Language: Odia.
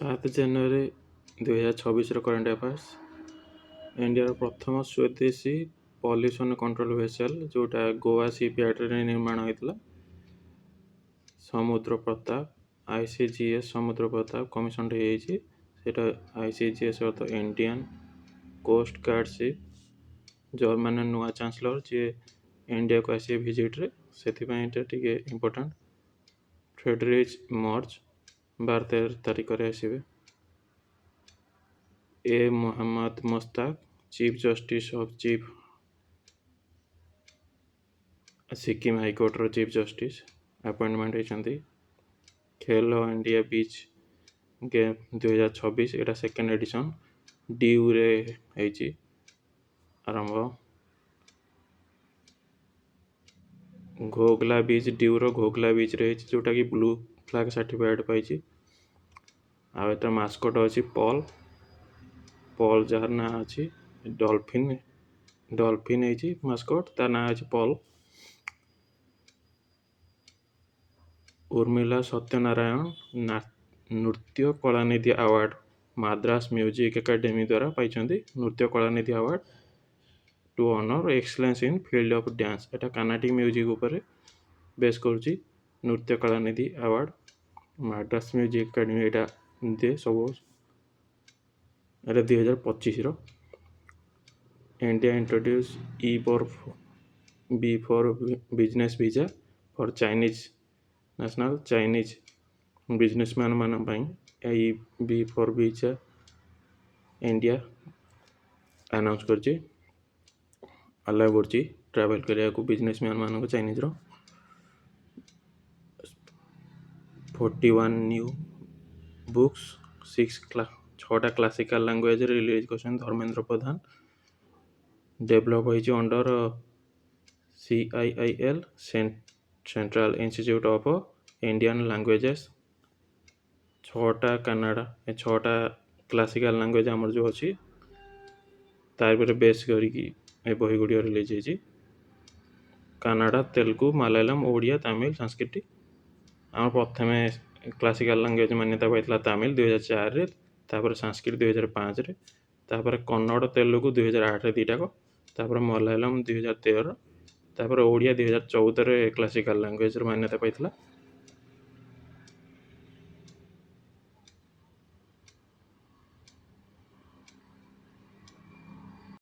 7 ଜାନୁଆରୀ 2026 କରେଣ୍ଟ ଆଫେୟାର୍ସ। ଇଣ୍ଡିଆର ପ୍ରଥମ ସ୍ୱଦେଶୀ ପଲ୍ୟୁସନ କଣ୍ଟ୍ରୋଲ ଭେସେଲ ଯେଉଁଟା ଗୋଆ ସିପିୟାର୍ଡରେ ନିର୍ମାଣ ହୋଇଥିଲା। ସମୁଦ୍ର ପ୍ରତାପ ICGS ସମୁଦ୍ର ପ୍ରତାପ କମିଶନଟେ ହେଇଯାଇଛି। ସେଇଟା ICGS ଅର୍ଥ ଇଣ୍ଡିଆନ୍ କୋଷ୍ଟ ଗାର୍ଡ ସିପ୍। ମାନେ ନୂଆ ଚାନ୍ସଲର ଯିଏ ଇଣ୍ଡିଆକୁ ଆସିବେ ଭିଜିଟ୍ରେ, ସେଥିପାଇଁ ଏଇଟା ଟିକେ ଇମ୍ପୋର୍ଟାଣ୍ଟ। ଫେଡରିଚ୍ ମର୍ଜ 12 ତାରିଖରେ ଆସିବେ। Mohammad Mushtaq chief justice of Sikkim ହାଇକୋର୍ଟର ଚିଫ୍ ଜଷ୍ଟିସ୍ ଆପଏଣ୍ଟମେଣ୍ଟ ହେଇଛନ୍ତି। ଖେଲୋ ଇଣ୍ଡିଆ ବିଚ୍ ଗେମ୍ 2026 ଏଇଟା ସେକେଣ୍ଡ ଏଡିସନ୍ ଡିୟୁରେ ହେଇଛି ଆରମ୍ଭ। ଘୋଗଲା ବିଚ୍ ଡିୟୁର ଘୋଗଲା ବିଚ୍ରେ ହେଇଛି, ଯେଉଁଟାକି ବ୍ଲୁ ଫ୍ଲାଗ୍ ସାର୍ଟିଫାଇଡ୍ ପାଇଛି। ଆଉ ଏଟା ମାସ୍କଟ୍ ଅଛି ପଲ୍ ଯାହାର ନାଁ ଅଛି ଡଲଫିନ୍ ହେଇଛି ମାସ୍କଟ୍, ତା ନାଁ ଅଛି Paul. Urmila Satyanarayana Nritya Kalanidhi award Madras music academy ଦ୍ୱାରା ପାଇଛନ୍ତି Nritya Kalanidhi award to honour excellence in field of dance. ଏଟା କାର୍ନାଟିକ୍ ମ୍ୟୁଜିକ୍ ଉପରେ ବେସ୍ କରୁଛି Nritya Kalanidhi award. Madras music academy ଏଇଟା ଦିଏ ସବୁ। ଏଇଟା 2025ର। India introduce B for business visa for Chinese businessman ମାନଙ୍କ ପାଇଁ B for visa India announce କରିଛି, ଆଲାଉ କରୁଛି ଟ୍ରାଭେଲ୍ କରିବାକୁ ବିଜନେସମ୍ୟାନ୍ ମାନଙ୍କୁ ଚାଇନିଜ୍ର। 41 ନ୍ୟୁ ବୁକ୍ସ 6ଟା କ୍ଲାସିକାଲ ଲାଙ୍ଗୁଏଜରେ ରିଲିଜ୍ କରିଛନ୍ତି ଧର୍ମେନ୍ଦ୍ର ପ୍ରଧାନ। ଡେଭଲପ୍ ହେଇଛି under CIIL central institute of Indian languages. 6ଟା କ୍ଲାସିକାଲ ଲାଙ୍ଗୁଏଜ୍ ଆମର ଯେଉଁ ଅଛି ତା ଉପରେ ବେସ୍ କରିକି ଏ ବହି ଗୁଡ଼ିକ ରିଲିଜ୍ ହେଇଛି। କାନାଡ଼ା, ତେଲୁଗୁ, ମାଲାୟାଲମ, ଓଡ଼ିଆ, ତାମିଲ, ସଂସ୍କୃତ। ଆମର ପ୍ରଥମେ କ୍ଲାସିକାଲ ଲାଙ୍ଗୁଏଜ୍ ମାନ୍ୟତା ପାଇଥିଲା ତାମିଲ 2004ରେ, ତାପରେ ସଂସ୍କୃତ 2005ରେ, ତାପରେ କନ୍ନଡ଼ ତେଲୁଗୁ 2008ରେ ଦୁଇଟାକ, ତାପରେ ମଲାୟାଲମ 2013, ତାପରେ ଓଡ଼ିଆ 2014ରେ କ୍ଲାସିକାଲ ଲାଙ୍ଗୁଏଜ୍ର ମାନ୍ୟତା ପାଇଥିଲା।